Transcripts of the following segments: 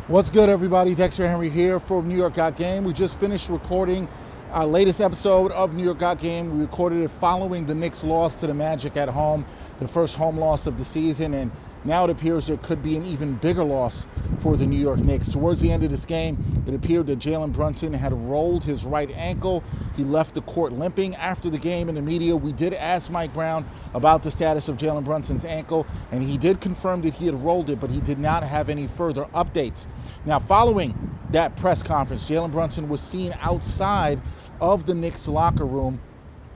What's good, everybody? Dexter Henry here for New York Got Game. We just finished recording our latest episode of New York Got Game. We recorded it following the Knicks' loss to the Magic at home, the first home loss of the season, and now it appears there could be an even bigger loss for the New York Knicks. Towards the end of this game, it appeared that Jalen Brunson had rolled his right ankle. He left the court limping. After the game in the media, we did ask Mike Brown about the status of Jalen Brunson's ankle, and he did confirm that he had rolled it, but he did not have any further updates. Now, following that press conference, Jalen Brunson was seen outside of the Knicks locker room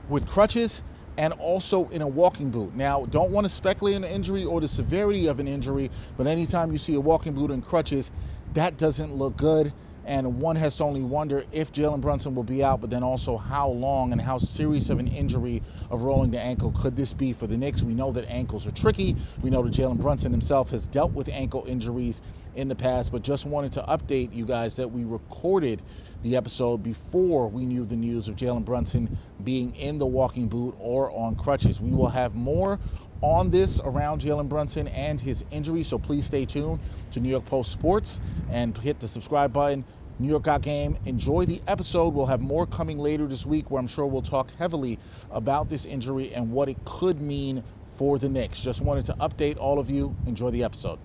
with crutches and also in a walking boot. Now, don't want to speculate on the injury or the severity of an injury, but anytime you see a walking boot and crutches, that doesn't look good. And one has to only wonder if Jalen Brunson will be out, but then also how long and how serious of an injury of rolling the ankle could this be for the Knicks. We know that ankles are tricky. We know that Jalen Brunson himself has dealt with ankle injuries in the past, but just wanted to update you guys that we recorded the episode before we knew the news of Jalen Brunson being in the walking boot or on crutches. We will have more on this around Jalen Brunson and his injury, so please stay tuned to New York Post Sports and hit the subscribe button. New York Got Game. Enjoy the episode. We'll have more coming later this week where I'm sure we'll talk heavily about this injury and what it could mean for the Knicks. Just wanted to update all of you. Enjoy the episode.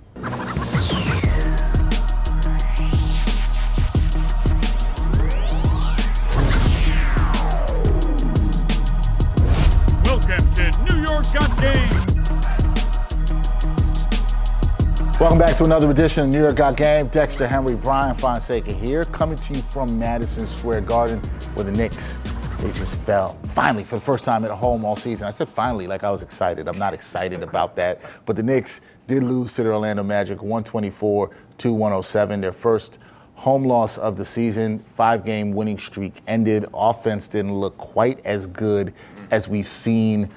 Welcome to New York Got Game. Welcome back to another edition of New York Got Game. Dexter Henry, Bryan, Fonseca here, coming to you from Madison Square Garden, where the Knicks, they just fell, finally, for the first time at home all season. I said finally like I was excited. I'm not excited about that. But the Knicks did lose to the Orlando Magic, 124-107, their first home loss of the season. 5-game winning streak ended. Offense didn't look quite as good as we've seen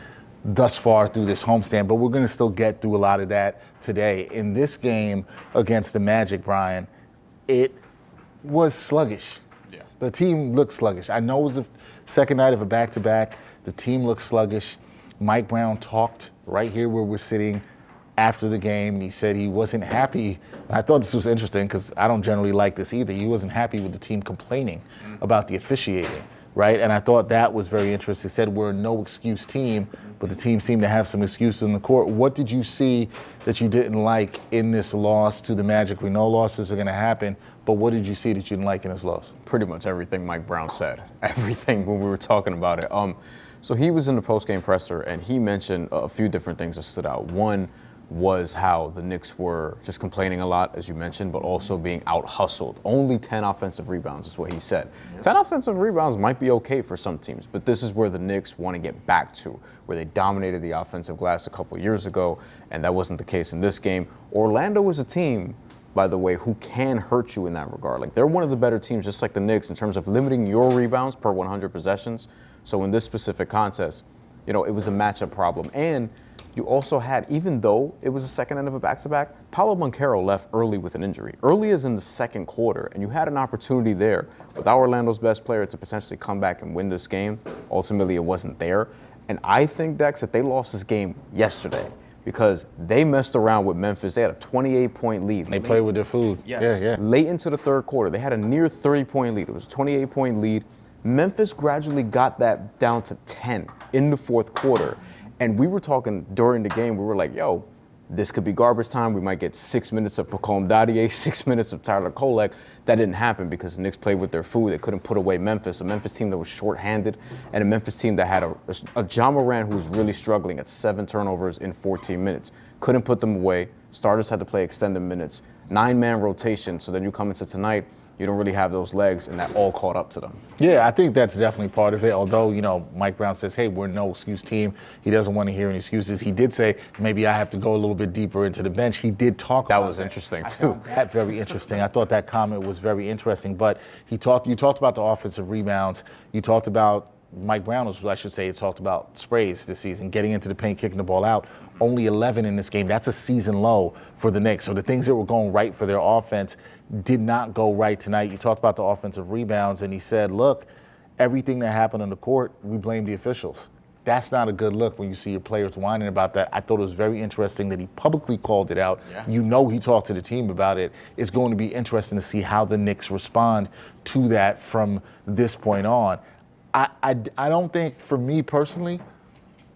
thus far through this homestand, but we're going to still get through a lot of that today. In this game against the Magic, Bryan, it was sluggish. Yeah. The team looked sluggish. I know it was the second night of a back-to-back. The team looked sluggish. Mike Brown talked right here where we're sitting after the game, and he said he wasn't happy. And I thought this was interesting because I don't generally like this either. He wasn't happy with the team complaining about the officiating, right? And I thought that was very interesting. He said we're a no-excuse team, but the team seemed to have some excuses in the court. What did you see that you didn't like in this loss to the Magic? We know losses are going to happen, but what did you see that you didn't like in this loss? Pretty much everything Mike Brown said. Everything when we were talking about it. So he was in the post-game presser, and he mentioned a few different things that stood out. One was how the Knicks were just complaining a lot, as you mentioned, but also being out-hustled. Only 10 offensive rebounds is what he said. Yep. 10 offensive rebounds might be okay for some teams, but this is where the Knicks want to get back to, where they dominated the offensive glass a couple years ago, and that wasn't the case in this game. Orlando is a team, by the way, who can hurt you in that regard. Like, they're one of the better teams, just like the Knicks, in terms of limiting your rebounds per 100 possessions. So in this specific contest, it was a matchup problem. And you also had, even though it was the second end of a back-to-back, Paolo Banchero left early with an injury. Early as in the second quarter, and you had an opportunity there without Orlando's best player to potentially come back and win this game. Ultimately, it wasn't there. And I think, Dex, that they lost this game yesterday because they messed around with Memphis. They had a 28-point lead. They played with their food. Yes. Yeah. Late into the third quarter, they had a near 30-point lead. It was a 28-point lead. Memphis gradually got that down to 10 in the fourth quarter. And we were talking during the game, we were like, yo, this could be garbage time. We might get 6 minutes of Pacome Dadier, 6 minutes of Tyler Kolek. That didn't happen because the Knicks played with their food. They couldn't put away Memphis, a Memphis team that was shorthanded, and a Memphis team that had a Ja Morant who was really struggling at 7 turnovers in 14 minutes. Couldn't put them away. Starters had to play extended minutes. 9-man rotation, so then you come into tonight, you don't really have those legs, and that all caught up to them. Yeah, I think that's definitely part of it. Although, Mike Brown says, hey, we're a no-excuse team. He doesn't want to hear any excuses. He did say, maybe I have to go a little bit deeper into the bench. He did talk about that. That was interesting, too. That's very interesting. I thought that comment was very interesting. But you talked about the offensive rebounds. You talked about Mike Brown, talked about sprays this season, getting into the paint, kicking the ball out. Only 11 in this game. That's a season low for the Knicks. So the things that were going right for their offense did not go right tonight. You talked about the offensive rebounds, and he said, look, everything that happened on the court, we blame the officials. that's not a good look when you see your players whining about that. I thought it was very interesting that he publicly called it out. Yeah. You know he talked to the team about it. It's going to be interesting to see how the Knicks respond to that from this point on. I don't think, for me personally,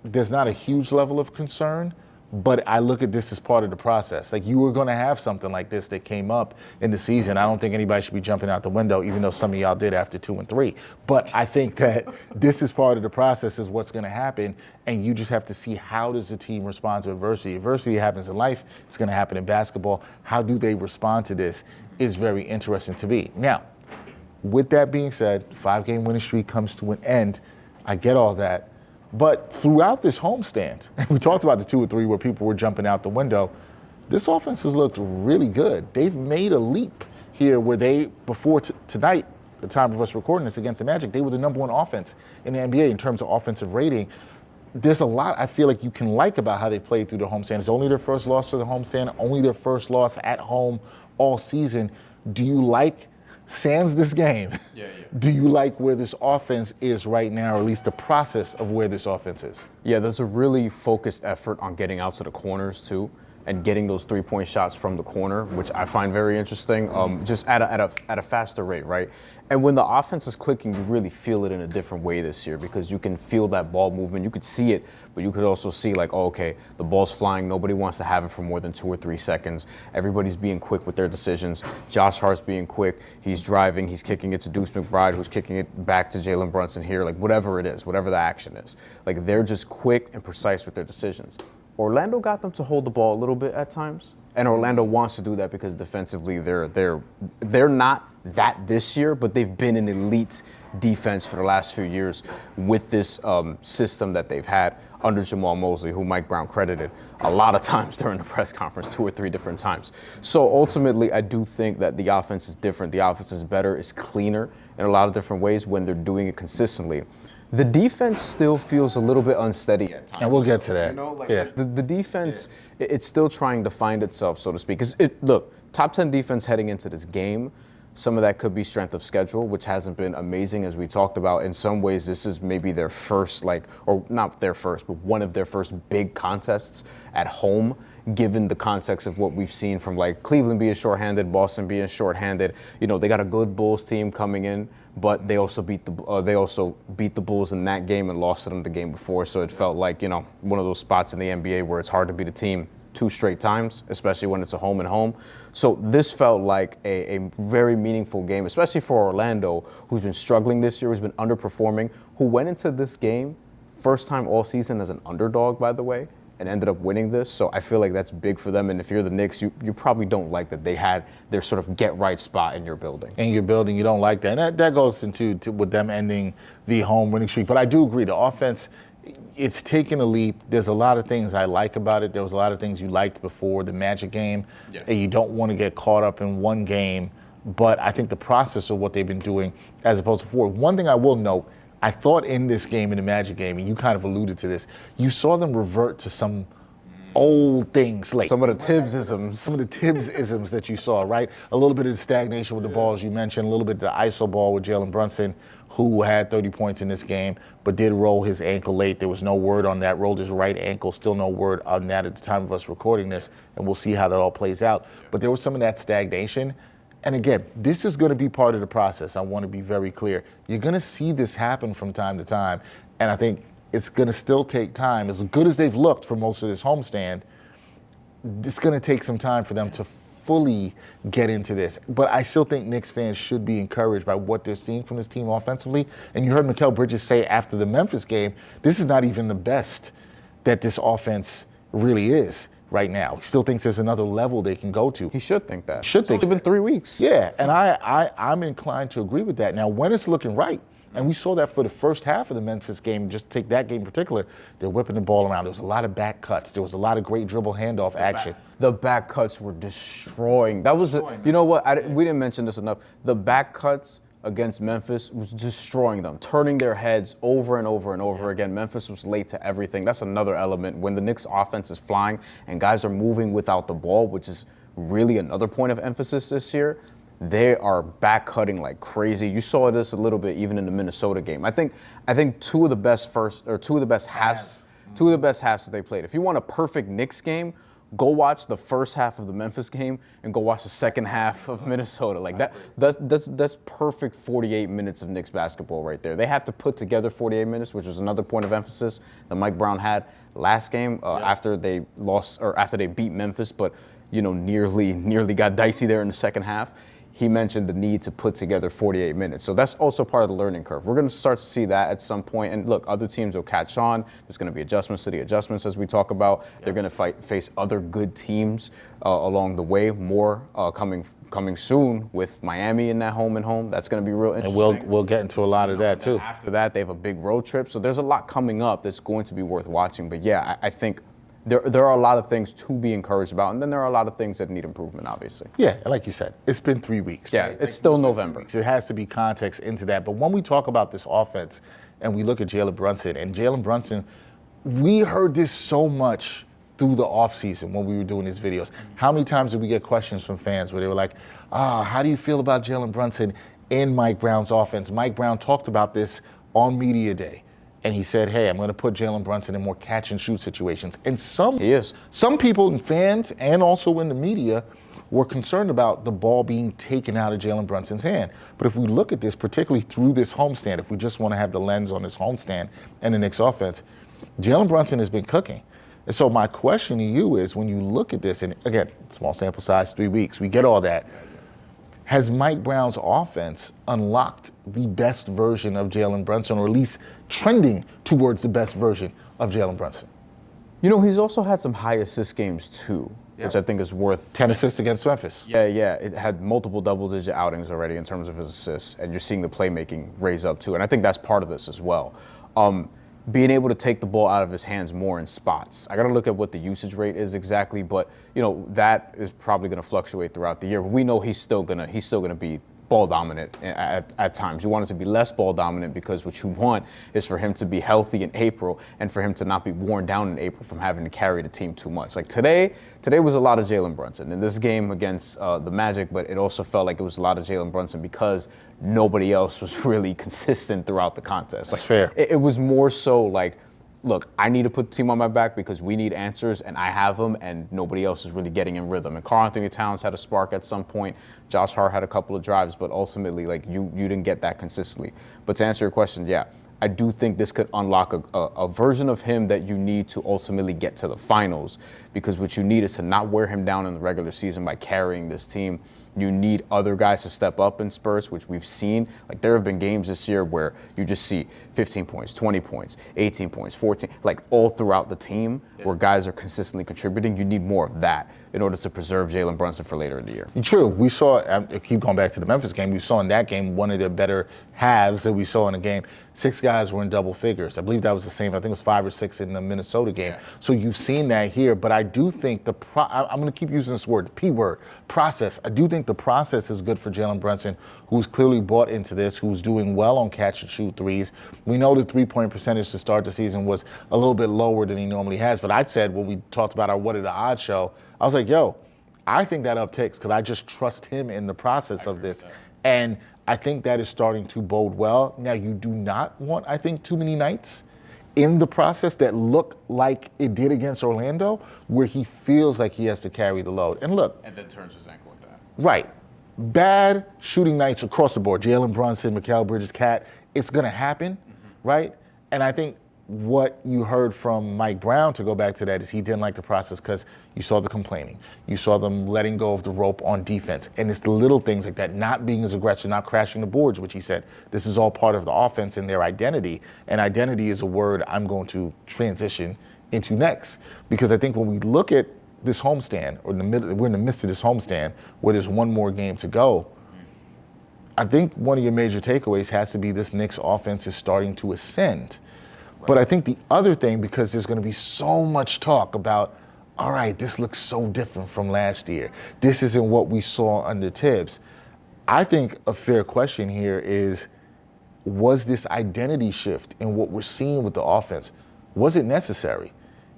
there's not a huge level of concern, but I look at this as part of the process. Like, you were going to have something like this that came up in the season. I don't think anybody should be jumping out the window, even though some of y'all did after 2 and 3. But I think that this is part of the process, is what's going to happen, and you just have to see, how does the team respond to adversity. Adversity happens in life. It's going to happen in basketball. How do they respond to this is very interesting to me. Now, with that being said, 5-game winning streak comes to an end. I get all that. But throughout this homestand, we talked about the 2 or 3 where people were jumping out the window, this offense has looked really good. They've made a leap here where they, before tonight, the time of us recording this against the Magic, they were the number 1 offense in the NBA in terms of offensive rating. There's a lot I feel like you can like about how they played through the homestand. It's only their first loss to the homestand, only their first loss at home all season. Do you like, sans this game, do you like where this offense is right now, or at least the process of where this offense is? Yeah, there's a really focused effort on getting out to the corners too, and getting those 3-point shots from the corner, which I find very interesting, just at a faster rate, right? And when the offense is clicking, you really feel it in a different way this year, because you can feel that ball movement. You could see it, but you could also see, like, oh, okay, the ball's flying. Nobody wants to have it for more than 2 or 3 seconds. Everybody's being quick with their decisions. Josh Hart's being quick. He's driving. He's kicking it to Deuce McBride, who's kicking it back to Jalen Brunson here, like whatever it is, whatever the action is. Like, they're just quick and precise with their decisions. Orlando got them to hold the ball a little bit at times, and Orlando wants to do that because defensively they're not that this year, but they've been an elite defense for the last few years with this system that they've had under Jamal Mosley, who Mike Brown credited a lot of times during the press conference, 2 or 3 different times. So ultimately, I do think that the offense is different. The offense is better, it's cleaner in a lot of different ways when they're doing it consistently. The defense still feels a little bit unsteady at times. And we'll get to that. You know, like, yeah. the defense, it's still trying to find itself, so to speak. Because look, top 10 defense heading into this game, some of that could be strength of schedule, which hasn't been amazing, as we talked about. In some ways, this is maybe their first, or not their first, but one of their first big contests at home, given the context of what we've seen from, like, Cleveland being shorthanded, Boston being shorthanded. You know, they got a good Bulls team coming in, but they also beat the Bulls in that game and lost to them the game before. So it felt like, you know, one of those spots in the NBA where it's hard to beat a team 2 straight times, especially when it's a home and home. So this felt like a very meaningful game, especially for Orlando, who's been struggling this year, who's been underperforming, who went into this game first time all season as an underdog, by the way, and ended up winning this. So I feel like that's big for them. And if you're the Knicks, you probably don't like that they had their sort of get-right spot in your building. In your building, you don't like that. And that goes into with them ending the home winning streak. But I do agree, the offense, it's taken a leap. There's a lot of things I like about it. There was a lot of things you liked before the Magic game. Yeah. And you don't want to get caught up in one game. But I think the process of what they've been doing as opposed to before. One thing I will note, I thought in this game, in the Magic game, and you kind of alluded to this, you saw them revert to some old things. Like some of the Tibbs-isms. Some of the Tibbs-isms that you saw, right? A little bit of the stagnation with the balls you mentioned, a little bit of the ISO ball with Jalen Brunson, who had 30 points in this game, but did roll his ankle late. There was no word on that. Rolled his right ankle. Still no word on that at the time of us recording this, and we'll see how that all plays out. But there was some of that stagnation. And again, this is going to be part of the process. I want to be very clear. You're going to see this happen from time to time, and I think it's going to still take time. As good as they've looked for most of this homestand, it's going to take some time for them to fully get into this. But I still think Knicks fans should be encouraged by what they're seeing from this team offensively. And you heard Mikal Bridges say after the Memphis game, this is not even the best that this offense really is right now. He still thinks there's another level they can go to. He should think that. Should think. It's only been 3 weeks. Yeah, and I'm inclined to agree with that. Now, when it's looking right, and we saw that for the first half of the Memphis game, just take that game in particular, they're whipping the ball around. There was a lot of back cuts. There was a lot of great dribble handoff action. The back cuts were destroying. That was, you know what, we didn't mention this enough. The back cuts against Memphis was destroying them, turning their heads over and over and over again. Memphis was late to everything. That's another element. When the Knicks offense is flying and guys are moving without the ball, which is really another point of emphasis this year, they are back cutting like crazy. You saw this a little bit even in the Minnesota game. I think two of the best halves that they played. If you want a perfect Knicks game, go watch the first half of the Memphis game and go watch the second half of Minnesota. Like that's perfect 48 minutes of Knicks basketball right there. They have to put together 48 minutes, which was another point of emphasis that Mike Brown had last game after they lost or after they beat Memphis, but nearly got dicey there in the second half. He mentioned the need to put together 48 minutes. So that's also part of the learning curve. We're going to start to see that at some point. And look, other teams will catch on. There's going to be adjustments to the adjustments as we talk about. Yeah. They're going to face other good teams along the way. More coming soon with Miami in that home and home. That's going to be real interesting. And we'll get into a lot of that too. After that, they have a big road trip. So there's a lot coming up that's going to be worth watching. But yeah, I think there are a lot of things to be encouraged about, and then there are a lot of things that need improvement, obviously. Yeah, like you said, it's been 3 weeks. Yeah, right? it's still November. It has to be context into that. But when we talk about this offense and we look at Jalen Brunson, we heard this so much through the offseason when we were doing these videos. How many times did we get questions from fans where they were like, how do you feel about Jalen Brunson in Mike Brown's offense? Mike Brown talked about this on Media Day. And he said, hey, I'm going to put Jalen Brunson in more catch-and-shoot situations. And some people and fans and also in the media were concerned about the ball being taken out of Jalen Brunson's hand. But if we look at this, particularly through this homestand, if we just want to have the lens on this homestand and the Knicks offense, Jalen Brunson has been cooking. And so my question to you is, when you look at this, and again, small sample size, 3 weeks, we get all that. Has Mike Brown's offense unlocked the best version of Jalen Brunson, or at least trending towards the best version of Jalen Brunson? He's also had some high assist games too, which I think is worth 10 assists against Memphis. Yeah. It had multiple double-digit outings already in terms of his assists, and you're seeing the playmaking raise up too. And I think that's part of this as well. Being able to take the ball out of his hands more in spots. I got to look at what the usage rate is exactly, but that is probably going to fluctuate throughout the year. But we know he's still gonna be ball dominant at times. You want it to be less ball dominant because what you want is for him to be healthy in April and for him to not be worn down in April from having to carry the team too much. Like today was a lot of Jalen Brunson in this game against the Magic, but it also felt like it was a lot of Jalen Brunson because nobody else was really consistent throughout the contest. That's fair. It was more so like, look, I need to put the team on my back because we need answers, and I have them, and nobody else is really getting in rhythm. And karl-Anthony Towns had a spark at some point. Josh Hart had a couple of drives, but ultimately, like, you didn't get that consistently. But to answer your question, yeah, I do think this could unlock a version of him that you need to ultimately get to the finals, because what you need is to not wear him down in the regular season by carrying this team. You need other guys to step up in spurts, which we've seen. Like, there have been games this year where you just see 15 points, 20 points, 18 points, 14, like all throughout the team where guys are consistently contributing. You need more of that in order to preserve Jalen Brunson for later in the year. True. We saw, I keep going back to the Memphis game, we saw in that game one of their better halves that we saw in the game. 6 guys were in double figures. I believe that was the same. I think it was 5 or 6 in the Minnesota game. Yeah. So you've seen that here, but I do think I'm going to keep using this word, the P word, process. I do think the process is good for Jalen Brunson, who's clearly bought into this, who's doing well on catch and shoot threes. We know the 3-point percentage to start the season was a little bit lower than he normally has, but I said when we talked about our What Are the Odds show, I was like, yo, I think that upticks because I just trust him in the process of this. And I think that is starting to bode well. Now, you do not want, I think, too many nights in the process that look like it did against Orlando, where he feels like he has to carry the load. And look. And then turns his ankle with that. Right. Bad shooting nights across the board. Jalen Brunson, Mikal Bridges, Cat. It's going to happen, right? And I think what you heard from Mike Brown, to go back to that, is he didn't like the process because you saw the complaining. You saw them letting go of the rope on defense. And it's the little things like that, not being as aggressive, not crashing the boards, which he said, this is all part of the offense and their identity. And identity is a word I'm going to transition into next. Because I think when we look at this homestand, or we're in the midst of this homestand where there's one more game to go, I think one of your major takeaways has to be this Knicks offense is starting to ascend. But I think the other thing, because there's going to be so much talk about, all right, this looks so different from last year. This isn't what we saw under Tibbs. I think a fair question here is, was this identity shift in what we're seeing with the offense, was it necessary?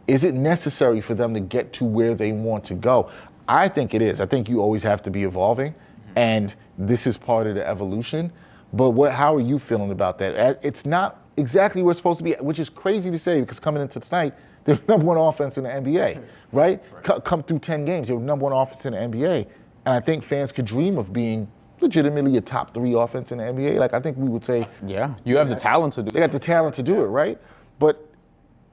Is it necessary for them to get to where they want to go? I think it is. I think you always have to be evolving. and this is part of the evolution. But how are you feeling about that? It's not exactly where it's supposed to be, which is crazy to say because coming into tonight, they're the number one offense in the NBA, right? Come through 10 games, they're the number one offense in the NBA. And I think fans could dream of being legitimately a top 3 offense in the NBA. Like, I think we would say, Yeah, you have the talent to do it. they got the talent to do it, right? But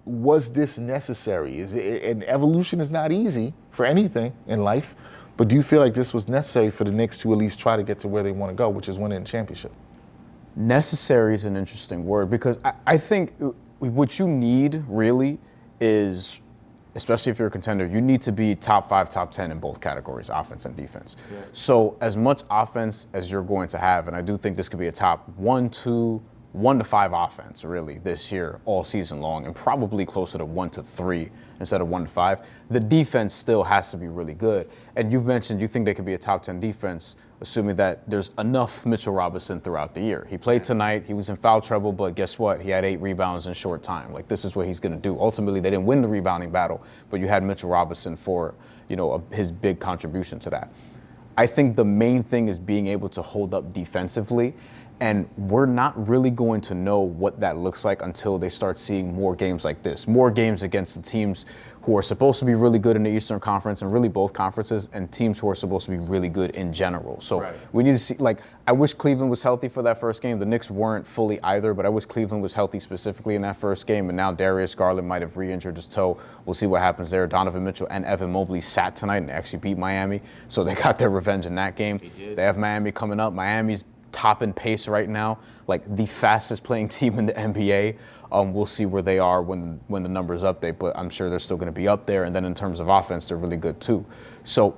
was this necessary? And evolution is not easy for anything in life, but do you feel like this was necessary for the Knicks to at least try to get to where they want to go, which is winning a championship? Necessary is an interesting word because I think what you need really is, especially if you're a contender, you need to be top 5, top 10 in both categories, offense and defense. Yeah. So as much offense as you're going to have, and I do think this could be a top 1 to 5 offense really this year, all season long, and probably closer to 1 to 3 instead of 1 to 5. The defense still has to be really good. And you've mentioned you think they could be a top 10 defense, assuming that there's enough Mitchell Robinson throughout the year. He played tonight, he was in foul trouble, but guess what? He had 8 rebounds in short time. Like, this is what he's gonna do. Ultimately, they didn't win the rebounding battle, but you had Mitchell Robinson for, his big contribution to that. I think the main thing is being able to hold up defensively, and we're not really going to know what that looks like until they start seeing more games like this, more games against the teams who are supposed to be really good in the Eastern Conference and really both conferences, and teams who are supposed to be really good in general. So we need to see, I wish Cleveland was healthy for that first game. The Knicks weren't fully either, but I wish Cleveland was healthy specifically in that first game. And now Darius Garland might have re-injured his toe. We'll see what happens there. Donovan Mitchell and Evan Mobley sat tonight and actually beat Miami. So they got their revenge in that game. They have Miami coming up. Miami's topping pace right now, like the fastest playing team in the NBA. We'll see where they are when the numbers update, but I'm sure they're still going to be up there. And then in terms of offense, they're really good too. So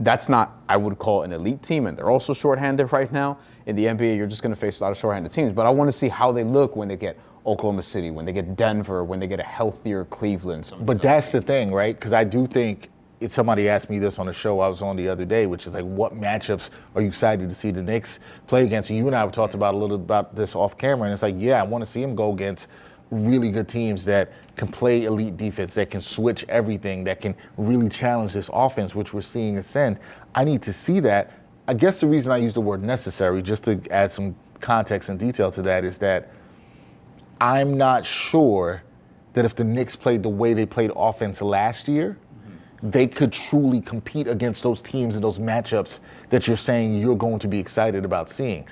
that's not, I would call, an elite team, and they're also shorthanded right now. In the NBA, you're just going to face a lot of shorthanded teams, but I want to see how they look when they get Oklahoma City, when they get Denver, when they get a healthier Cleveland. But that's the thing, right? Because I do think somebody asked me this on a show I was on the other day, which is like, what matchups are you excited to see the Knicks play against? And you and I talked about a little about this off camera, and it's like, yeah, I want to see them go against really good teams that can play elite defense, that can switch everything, that can really challenge this offense, which we're seeing ascend. I need to see that. I guess the reason I use the word necessary, just to add some context and detail to that, is that I'm not sure that if the Knicks played the way they played offense last year, they could truly compete against those teams and those matchups that you're saying you're going to be excited about seeing.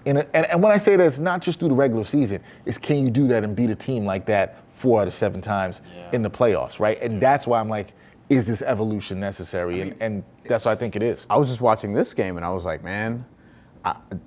And when I say that, it's not just through the regular season. It's, can you do that and beat a team like that 4 out of 7 times in the playoffs, right? And that's why I'm like, is this evolution necessary? And that's what I think it is. I was just watching this game, and I was like, man,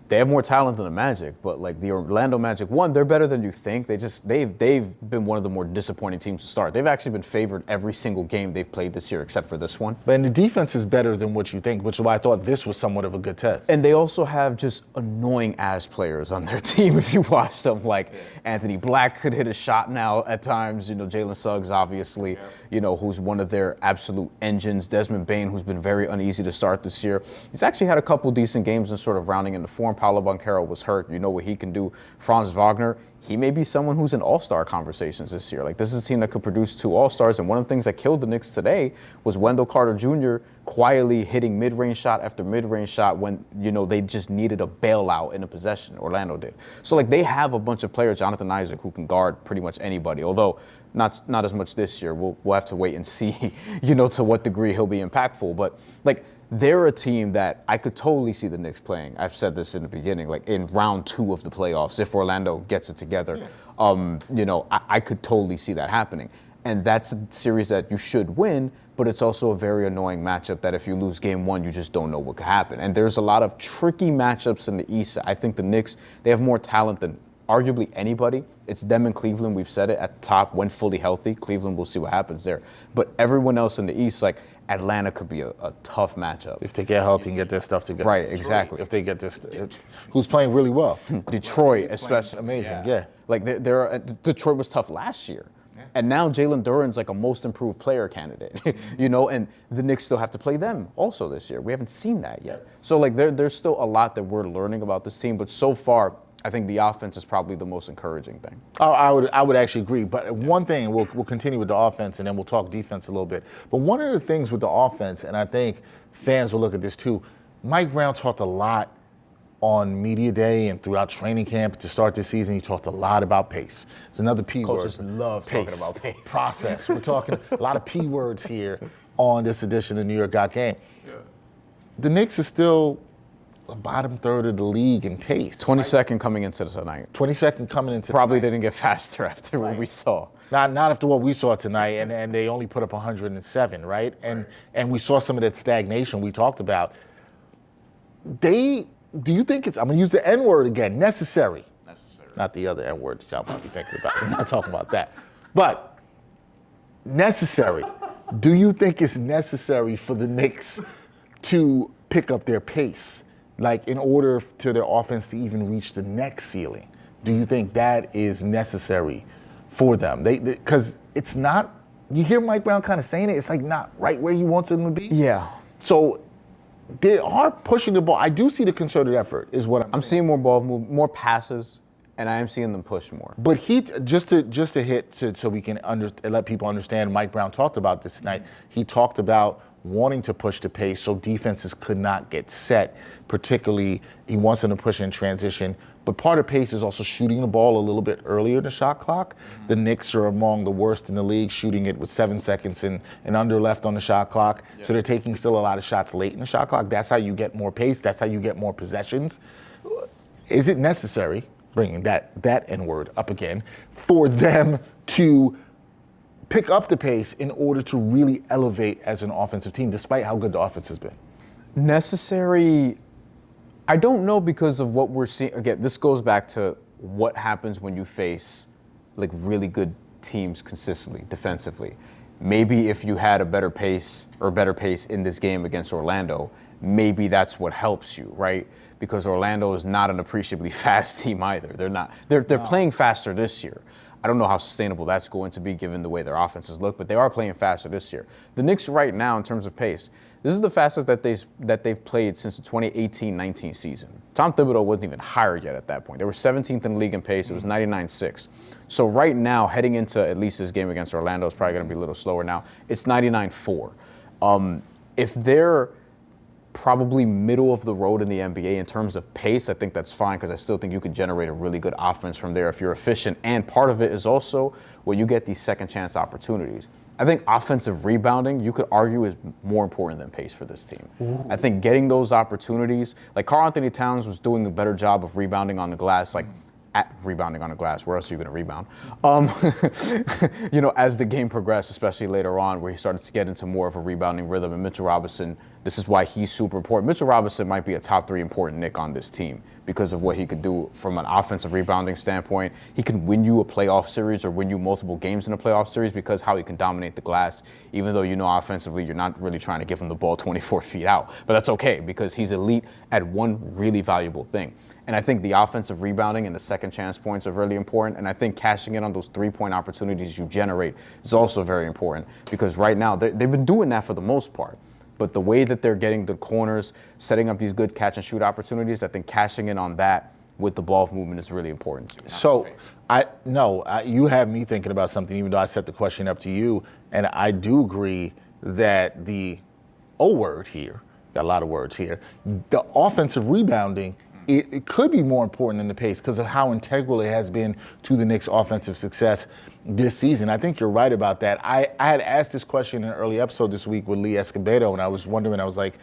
they have more talent than the Magic, but like the Orlando Magic, one, they're better than you think. They've been one of the more disappointing teams to start. They've actually been favored every single game they've played this year, except for this one. But the defense is better than what you think, which is why I thought this was somewhat of a good test. And they also have just annoying ass players on their team. If you watch them, like Anthony Black could hit a shot now at times. Jalen Suggs, obviously, who's one of their absolute engines. Desmond Bane, who's been very uneasy to start this year. He's actually had a couple decent games and sort of rounding into form. Paolo Banchero was hurt. You know what he can do. Franz Wagner, he may be someone who's in all-star conversations this year. Like, this is a team that could produce 2 all-stars, and one of the things that killed the Knicks today was Wendell Carter Jr. quietly hitting mid-range shot after mid-range shot when, they just needed a bailout in a possession. Orlando did. So, like, they have a bunch of players, Jonathan Isaac, who can guard pretty much anybody, although not as much this year. We'll have to wait and see, to what degree he'll be impactful. But, like, they're a team that I could totally see the Knicks playing. I've said this in the beginning, like in round 2 of the playoffs, if Orlando gets it together. I could totally see that happening. And that's a series that you should win, but it's also a very annoying matchup that if you lose game 1, you just don't know what could happen. And there's a lot of tricky matchups in the East. I think the Knicks, they have more talent than arguably anybody. It's them and Cleveland. We've said it at the top. When fully healthy, Cleveland, will see what happens there. But everyone else in the East, like Atlanta, could be a tough matchup. If they get healthy and get their stuff together. Right, exactly. If they get this, who's playing really well. Detroit, especially. Amazing, yeah. Like, Detroit was tough last year. And now Jalen Duren's like a most improved player candidate, and the Knicks still have to play them also this year. We haven't seen that yet. So, like, there's still a lot that we're learning about this team, but so far, I think the offense is probably the most encouraging thing. Oh, I would actually agree. But one thing, we'll continue with the offense, and then we'll talk defense a little bit. But one of the things with the offense, and I think fans will look at this too, Mike Brown talked a lot on media day and throughout training camp to start this season. He talked a lot about pace. It's another P word. Coaches love talking about pace. Process. We're talking a lot of P words here on this edition of New York Got Game. Yeah. The Knicks are still the bottom third of the league in pace. 22nd coming into tonight. 22nd coming into Probably tonight. didn't get faster after what we saw. Not after what we saw tonight, and they only put up 107, right? And we saw some of that stagnation we talked about. Do you think it's, I'm going to use the N word again, necessary? Not the other N word that y'all might be thinking about. I'm not talking about that. But necessary. Do you think it's necessary for the Knicks to pick up their pace, like in order to their offense to even reach the next ceiling? Do you think that is necessary for them? Because it's not, you hear Mike Brown kind of saying it, it's like not right where he wants them to be. Yeah. So they are pushing the ball. I do see the concerted effort, is what I'm saying. Seeing more ball move, more passes, and I am seeing them push more. But he just to hit so we can let people understand. Mike Brown talked about this tonight. He talked about wanting to push the pace so defenses could not get set. Particularly, he wants them to push in transition. But part of pace is also shooting the ball a little bit earlier in the shot clock. Mm-hmm. The Knicks are among the worst in the league, shooting it with 7 seconds and under left on the shot clock. Yeah. So they're taking still a lot of shots late in the shot clock. That's how you get more pace. That's how you get more possessions. Is it necessary, bringing that N-word up again, for them to pick up the pace in order to really elevate as an offensive team, despite how good the offense has been? Necessary, I don't know, because of what we're seeing. Again, this goes back to what happens when you face like really good teams consistently defensively. Maybe if you had a better pace in this game against Orlando, maybe that's what helps you, right? Because Orlando is not an appreciably fast team either. They're playing faster this year. I don't know how sustainable that's going to be given the way their offenses look, but they are playing faster this year. The Knicks right now, in terms of pace, this is the fastest that they've played since the 2018-19 season. Tom Thibodeau wasn't even hired yet at that point. They were 17th in the league in pace. It was 99.6. So right now, heading into at least this game against Orlando, is probably going to be a little slower now. It's 99.4. If they're probably middle of the road in the NBA in terms of pace, I think that's fine, because I still think you could generate a really good offense from there if you're efficient. And part of it is also when you get these second chance opportunities. I think offensive rebounding, you could argue, is more important than pace for this team. Ooh. I think getting those opportunities, like karl-Anthony Towns was doing a better job of rebounding on the glass, rebounding on the glass. Where else are you going to rebound? As the game progressed, especially later on, where he started to get into more of a rebounding rhythm. And Mitchell Robinson, this is why he's super important. Mitchell Robinson might be a top 3 important Knick on this team because of what he could do from an offensive rebounding standpoint. He can win you a playoff series or win you multiple games in a playoff series because how he can dominate the glass, even though offensively you're not really trying to give him the ball 24 feet out. But that's okay, because he's elite at one really valuable thing. And I think the offensive rebounding and the second chance points are really important. And I think cashing in on those 3-point opportunities you generate is also very important, because right now they've been doing that for the most part. But the way that they're getting the corners, setting up these good catch and shoot opportunities, I think cashing in on that with the ball movement is really important. So you have me thinking about something, even though I set the question up to you. And I do agree that the O word here, got a lot of words here, the offensive rebounding, it could be more important than the pace because of how integral it has been to the Knicks' offensive success this season. I think you're right about that. I had asked this question in an early episode this week with Lee Escobedo, and I was wondering, I was like,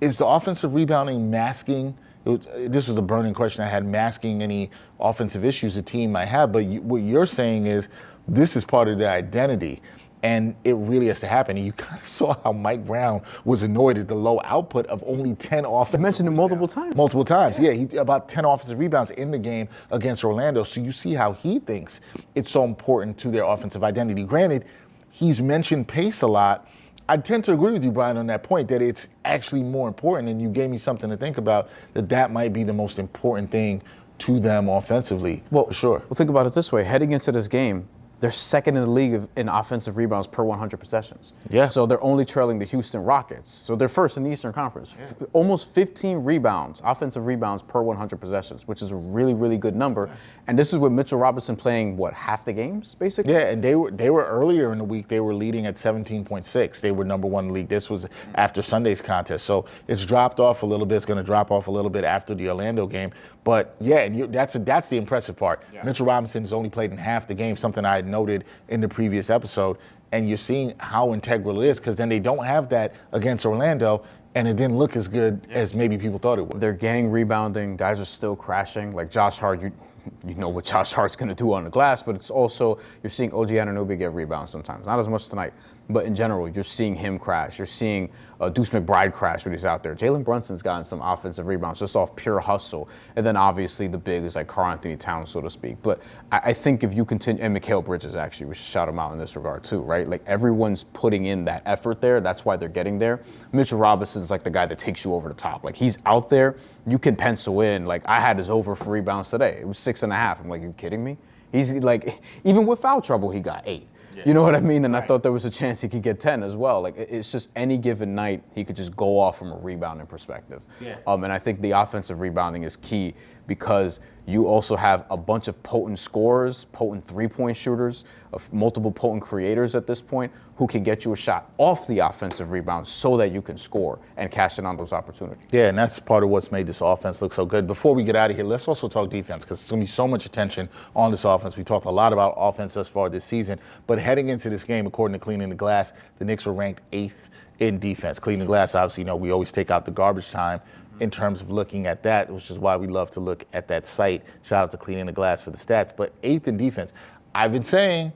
is the offensive rebounding masking, this was a burning question I had, masking any offensive issues the team might have? But what you're saying is this is part of their identity. And it really has to happen. And you kind of saw how Mike Brown was annoyed at the low output of only 10 offensive. You mentioned it multiple times. Multiple times, yeah. He about 10 offensive rebounds in the game against Orlando. So you see how he thinks it's so important to their offensive identity. Granted, he's mentioned pace a lot. I tend to agree with you, Bryan, on that point, that it's actually more important. And you gave me something to think about, that might be the most important thing to them offensively, for sure. Well, think about it this way. Heading into this game, They're second in the league in offensive rebounds per 100 possessions. Yeah. So they're only trailing the Houston Rockets. So they're first in the Eastern Conference. Almost 15 rebounds, offensive rebounds per 100 possessions, which is a really, really good number. And this is with Mitchell Robinson playing, what, half the games, basically? Yeah, and they were earlier in the week, they were leading at 17.6. They were number one in the league. This was after Sunday's contest. So it's dropped off a little bit. It's going to drop off a little bit after the Orlando game. But yeah, and that's the impressive part. Yeah. Mitchell Robinson has only played in half the game, something I had noted in the previous episode. And you're seeing how integral it is, because then they don't have that against Orlando, and it didn't look as good as maybe people thought it would. They're gang rebounding. Guys are still crashing. Like Josh Hart, you know what Josh Hart's going to do on the glass, but it's also, you're seeing OG Anunoby get rebounds sometimes. Not as much tonight, but in general, you're seeing him crash. You're seeing Deuce McBride crash when he's out there. Jalen Brunson's gotten some offensive rebounds just off pure hustle. And then obviously the big is like karl-Anthony Towns, so to speak. But I think if you continue, and Mikal Bridges actually, we should shout him out in this regard too, right? Like everyone's putting in that effort there. That's why they're getting there. Mitchell Robinson's like the guy that takes you over the top. Like he's out there, you can pencil in. Like I had his over for rebounds today. It was 6.5. I'm like, you kidding me? He's like, even with foul trouble, he got 8. Yeah. You know what I mean? And I thought there was a chance he could get 10 as well. Like it's just any given night, he could just go off from a rebounding perspective. Yeah. And I think the offensive rebounding is key because you also have a bunch of potent scorers, potent three-point shooters, of multiple potent creators at this point who can get you a shot off the offensive rebound so that you can score and cash in on those opportunities. Yeah, and that's part of what's made this offense look so good. Before we get out of here, let's also talk defense, because there's going to be so much attention on this offense. We talked a lot about offense thus far this season, but heading into this game, according to Cleaning the Glass, the Knicks were ranked 8th in defense. Cleaning the Glass, obviously, you know, we always take out the garbage time in terms of looking at that, which is why we love to look at that site. Shout out to Cleaning the Glass for the stats. But 8th in defense. I've been saying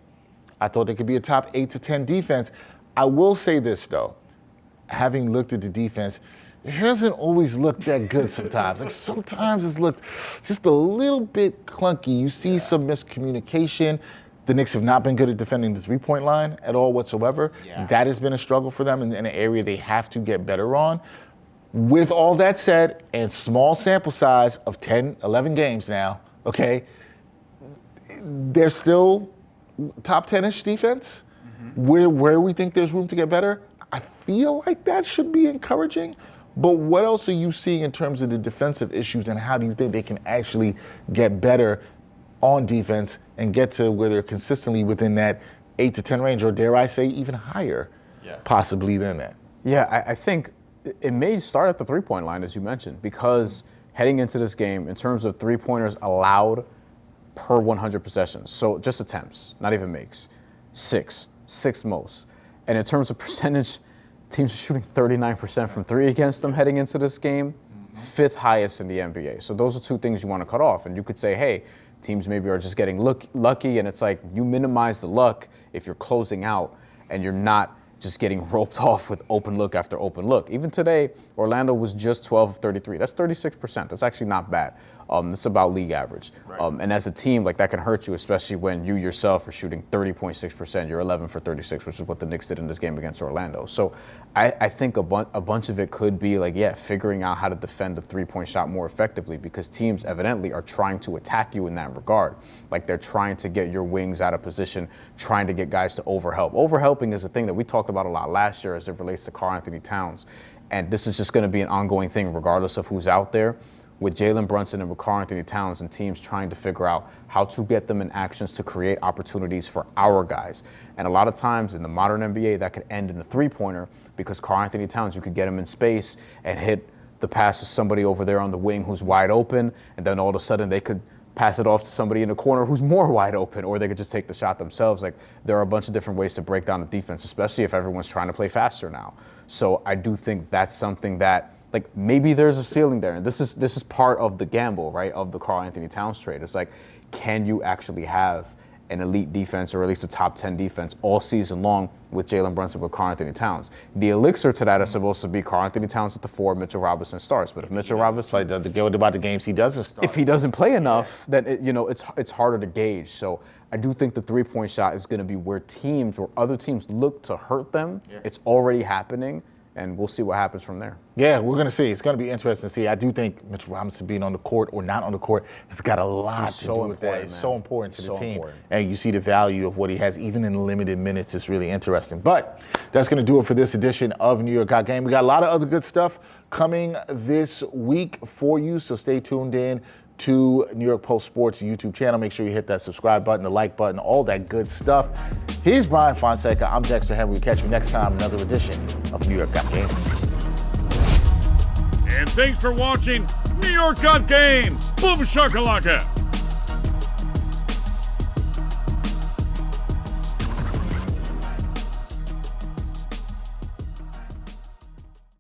I thought they could be a top 8 to 10 defense. I will say this, though. Having looked at the defense, it hasn't always looked that good sometimes. Like sometimes it's looked just a little bit clunky. You see some miscommunication. The Knicks have not been good at defending the three-point line at all whatsoever. Yeah. That has been a struggle for them in an area they have to get better on. With all that said, and small sample size of 10, 11 games now, okay, they're still top 10-ish defense. Where we think there's room to get better, I feel like that should be encouraging. But what else are you seeing in terms of the defensive issues, and how do you think they can actually get better on defense and get to where they're consistently within that 8 to 10 range, or dare I say even higher, possibly than that? Yeah, I think it may start at the three-point line, as you mentioned, because heading into this game, in terms of three-pointers allowed per 100 possessions, so just attempts, not even makes, sixth most. And in terms of percentage, teams are shooting 39% from three against them heading into this game, 5th highest in the NBA. So those are two things you want to cut off. And you could say, hey, teams maybe are just getting lucky, and it's like you minimize the luck if you're closing out and you're not just getting roped off with open look after open look. Even today, Orlando was just 12 of 33. That's 36%. That's actually not bad. That's about league average. Right. And as a team, like that can hurt you, especially when you yourself are shooting 30.6%. You're 11 for 36, which is what the Knicks did in this game against Orlando. So I think a bunch of it could be like, figuring out how to defend the three-point shot more effectively, because teams evidently are trying to attack you in that regard. Like they're trying to get your wings out of position, trying to get guys to overhelp. Overhelping is a thing that we talked about a lot last year as it relates to karl-Anthony Towns. And this is just going to be an ongoing thing regardless of who's out there, with Jalen Brunson and with karl-Anthony Towns, and teams trying to figure out how to get them in actions to create opportunities for our guys. And a lot of times in the modern NBA, that could end in a three-pointer, because karl-Anthony Towns, you could get him in space and hit the pass to somebody over there on the wing who's wide open, and then all of a sudden they could pass it off to somebody in the corner who's more wide open, or they could just take the shot themselves. Like there are a bunch of different ways to break down the defense, especially if everyone's trying to play faster now. So I do think that's something that, like, maybe there's a ceiling there. And this is part of the gamble, right, of the karl-Anthony Towns trade. It's like, can you actually have an elite defense, or at least a top 10 defense all season long with Jalen Brunson, with karl-Anthony Towns? The elixir to that is supposed to be karl-Anthony Towns at the 4, Mitchell Robinson starts. But if Mitchell Robinson, like about the games he doesn't start, if he doesn't play enough, then it's harder to gauge. So I do think the three-point shot is going to be where other teams look to hurt them. It's already happening. and we'll see what happens from there. Yeah, we're going to see. It's going to be interesting to see. I do think Mitchell Robinson being on the court or not on the court has got a lot to do with that. It's so important to the team. Important. And you see the value of what he has, even in limited minutes. It's really interesting. But that's going to do it for this edition of New York Got Game. We got a lot of other good stuff coming this week for you, so stay tuned in to New York Post Sports YouTube channel. Make sure you hit that subscribe button, the like button, all that good stuff. Here's Bryan Fonseca. I'm Dexter Henry. We'll catch you next time, another edition of New York Got Game. And thanks for watching New York Got Game. Boom shakalaka.